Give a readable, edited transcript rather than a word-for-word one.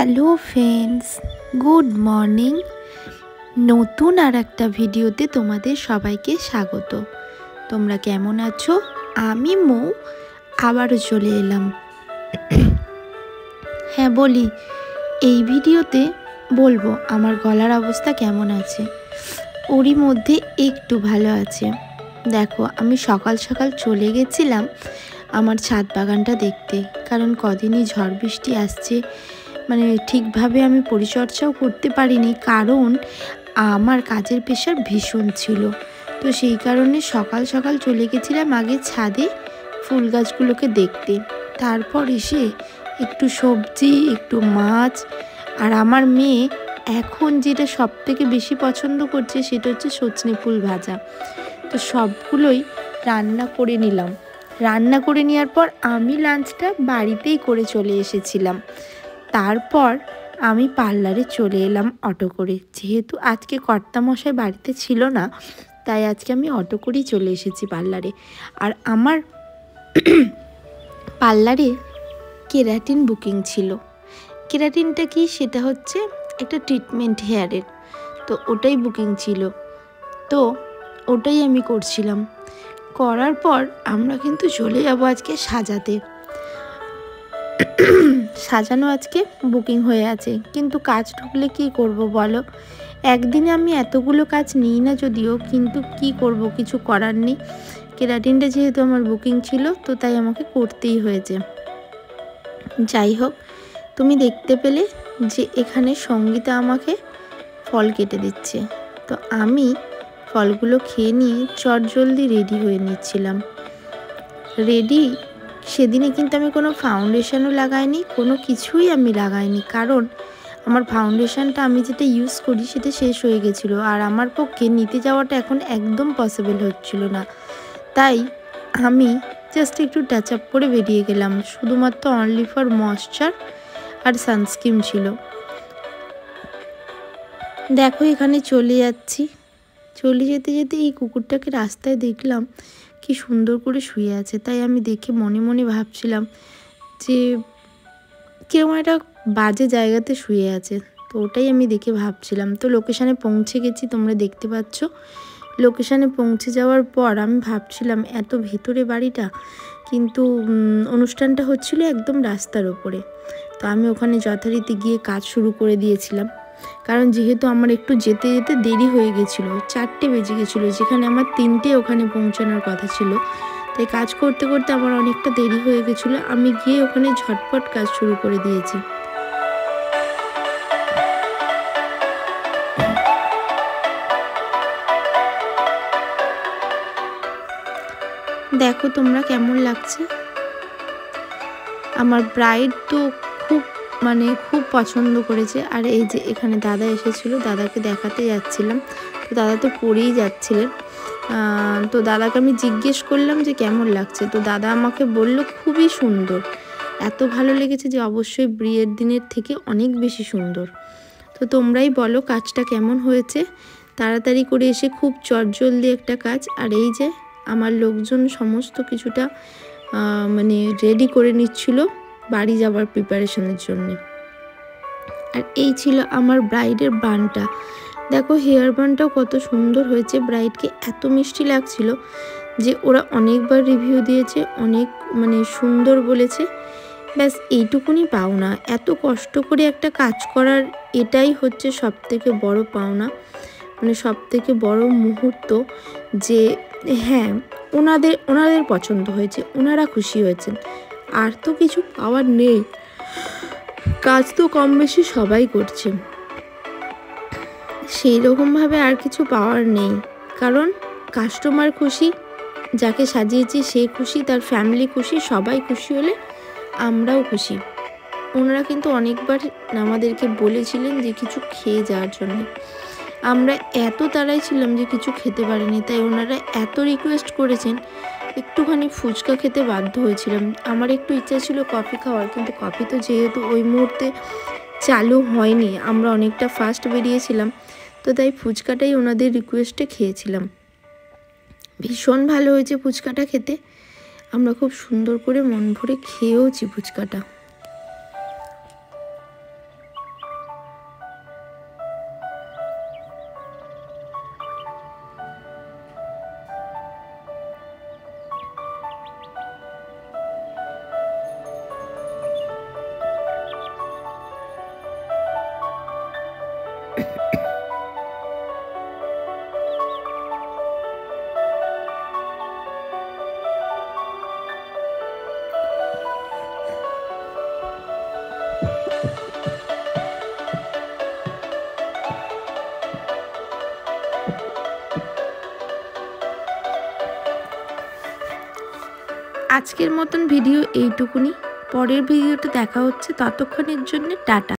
Hello friends, good morning. নতুন আর একটা ভিডিওতে তোমাদের সবাইকে স্বাগত। তোমরা কেমন আছো? আমি মৌ আবারও চলে এলাম। হ্যাঁ বলি, এই ভিডিওতে বলবো আমার গলার অবস্থা কেমন আছে। ওরই মধ্যে একটু ভালো আছে। দেখো, আমি সকাল সকাল চলে গেছিলাম আমার ছাদ বাগানটা দেখতে, কারণ কদিনই ঝড় বৃষ্টি আসছে, মানে ঠিকভাবে আমি পরিচর্যাও করতে পারিনি, কারণ আমার কাজের প্রেশার ভীষণ ছিল। তো সেই কারণে সকাল সকাল চলে গেছিলাম আগে ছাদে ফুল গাছগুলোকে দেখতে, তারপর এসে একটু সবজি, একটু মাছ, আর আমার মেয়ে এখন যেটা সব থেকে বেশি পছন্দ করছে সেটা হচ্ছে সজনে ফুল ভাজা। তো সবগুলোই রান্না করে নিলাম। রান্না করে নেওয়ার পর আমি লাঞ্চটা বাড়িতেই করে চলে এসেছিলাম। তারপর আমি পার্লারে চলে এলাম অটো করে, যেহেতু আজকে কর্তামশাই বাড়িতে ছিল না, তাই আজকে আমি অটো করেই চলে এসেছি পার্লারে। আর আমার পার্লারে কেরাটিন বুকিং ছিল। কেরাটিনটা কি, সেটা হচ্ছে একটা ট্রিটমেন্ট হেয়ারের, তো ওটাই বুকিং ছিল। তো ওটাই আমি করছিলাম। করার পর আমরা কিন্তু চলে যাব আজকে সাজাতে। সাজানো আজকে বুকিং হয়ে আছে, কিন্তু কাজ ঢুকলে কি করব বলো। একদিনে আমি এতগুলো কাজ নিই না যদিও, কিন্তু কি করব, কিছু করার নেই। কেরাটিনটা যেহেতু আমার বুকিং ছিল, তো তাই আমাকে করতেই হয়েছে। যাই হোক, তুমি দেখতে পেলে যে এখানে সঙ্গীতা আমাকে ফল কেটে দিচ্ছে। তো আমি ফলগুলো খেয়ে নিয়ে চটজলদি রেডি হয়ে নিচ্ছিলাম। রেডি সেদিনে কিন্তু আমি কোনো ফাউন্ডেশনও লাগাইনি, কোনো কিছুই আমি লাগাইনি, কারণ আমার ফাউন্ডেশনটা আমি যেটা ইউজ করি সেটা শেষ হয়ে গেছিলো, আর আমার পক্ষে নিতে যাওয়াটা এখন একদম পসিবল হচ্ছিল না। তাই আমি জাস্ট একটু টাচ আপ করে বেরিয়ে গেলাম, শুধুমাত্র অনলি ফর ময়েশ্চার আর সানস্ক্রিন ছিল। দেখো, এখানে চলে যাচ্ছি। চলে যেতে যেতে এই কুকুরটাকে রাস্তায় দেখলাম কি সুন্দর করে শুয়ে আছে। তাই আমি দেখে মনে মনে ভাবছিলাম যে কেউ একটা বাজে জায়গাতে শুয়ে আছে, তো ওটাই আমি দেখে ভাবছিলাম। তো লোকেশানে পৌঁছে গেছি, তোমরা দেখতে পাচ্ছ। লোকেশানে পৌঁছে যাওয়ার পর আমি ভাবছিলাম এত ভেতরে বাড়িটা, কিন্তু অনুষ্ঠানটা হচ্ছিল একদম রাস্তার ওপরে। তো আমি ওখানে যথারীতি গিয়ে কাজ শুরু করে দিয়েছিলাম, কারণ যেহেতু আমার একটু যেতে যেতে দেরি হয়ে গেছিলো, 4টে বেজে গেছিলো, যেখানে আমার 3টে ওখানে পৌঁছানোর কথা ছিল। তাই কাজ করতে করতে আমার অনেকটা দেরি হয়ে গেছিলো। আমি গিয়ে ওখানে ঝটপট কাজ শুরু করে দিয়েছি। দেখো তোমরা কেমন লাগছে। আমার ব্রাইড তো খুব পছন্দ করেছে। আর এই যে এখানে দাদা এসেছিলো, দাদাকে দেখাতে যাচ্ছিলাম। তো দাদা তো পরেই যাচ্ছিলেন। তো দাদাকে আমি জিজ্ঞেস করলাম যে কেমন লাগছে, তো দাদা আমাকে বলল খুবই সুন্দর। এত ভালো লেগেছে যে অবশ্যই বিয়ের দিনের থেকে অনেক বেশি সুন্দর। তো তোমরাই বলো কাজটা কেমন হয়েছে। তাড়াতাড়ি করে এসে খুব চটজলদি একটা কাজ। আর এই যে আমার লোকজন সমস্ত কিছুটা রেডি করে নিচ্ছিল বাড়ি যাওয়ার প্রিপারেশনের জন্য। আর এই ছিল আমার ব্রাইডের বানটা। দেখো, হেয়ার বানটাও কত সুন্দর হয়েছে। ব্রাইডকে এত মিষ্টি লাগছিল যে ওরা অনেকবার রিভিউ দিয়েছে, অনেক সুন্দর বলেছে। ব্যাস এইটুকুনি পাওনা। এত কষ্ট করে একটা কাজ করার এটাই হচ্ছে সব থেকে বড় পাওনা, সব থেকে বড় মুহূর্ত, যে হ্যাঁ ওনাদের পছন্দ হয়েছে, ওনারা খুশি হয়েছেন। আর তো কিছু পাওয়ার নেই, কাজ তো কম বেশি সবাই করছে, সেই রকমভাবে আর কিছু পাওয়ার নেই। কারণ কাস্টমার খুশি, যাকে সাজিয়েছি সে খুশি, তার ফ্যামিলি খুশি, সবাই খুশি হলে আমরাও খুশি। ওনারা কিন্তু অনেকবার আমাদেরকে বলেছিলেন যে কিছু খেয়ে যাওয়ার জন্য। আমরা এত তাড়াই ছিলাম যে কিছু খেতে পারিনি, তাই ওনারা এত রিকোয়েস্ট করেছেন, একটুখানি ফুচকা খেতে বাধ্য হয়েছিলাম। আমার একটু ইচ্ছা ছিল কফি খাওয়ার, কিন্তু কফি তো যেহেতু ওই মুহূর্তে চালু হয়নি, আমরা অনেকটা ফাস্ট বেরিয়েছিলাম, তো তাই ফুচকাটাই ওনাদের রিকোয়েস্টে খেয়েছিলাম। ভীষণ ভালো হয়েছে ফুচকাটা খেতে। আমরা খুব সুন্দর করে মন ভরে খেয়েওছি ফুচকাটা। আজকের মতন ভিডিও এইটুকুনি। পরের ভিডিওটা দেখা হচ্ছে, ততক্ষণের জন্য টাটা।